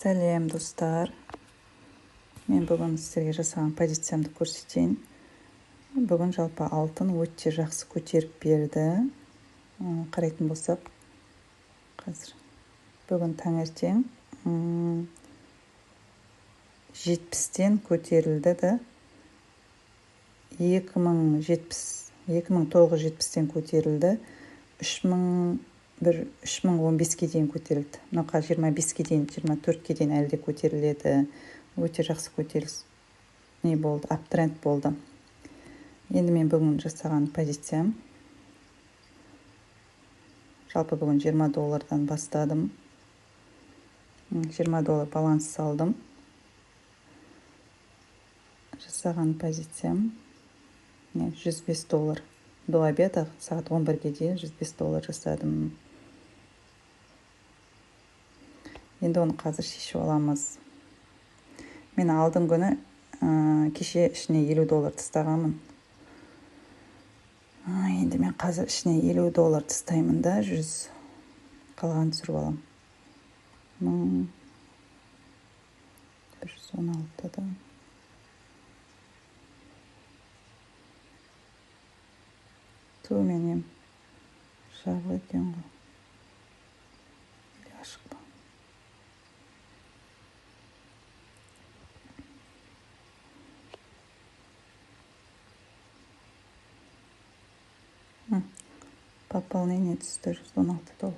Сәлем достар. Мен бүгін сіздерге жасаған позициямды көрсетейін. Бүгін жалпы алтын өте жақсы көтеріп берді. Қарайтын болсақ, қазір бүгін таңертең 70-тен көтерілді да 2970-тен көтерілді. 3015-ке дейін көтерілді. Мынауға 25-ке дейін, 24-ке дейін әлде көтеріледі. Өте жақсы көтеріліс не болды, аптренд болды. Енді мен бүгін жасаған позициям. Жалпы бүгін $20 бастадым. $20 баланс салдым. Жасаған позициям $105. До обеда сағат 11-ге дейін $105 жасадым. Енді оны қазір шешіп аламыз. Мен алдың күні кеше ішіне $50 тастағанмын. Енді мен қазір ішіне $50 тастаймын да 100 қалғанын түсіріп алам. 116-да. Менен жабы екен ғой. Ашық па. Пополнение түсті $116.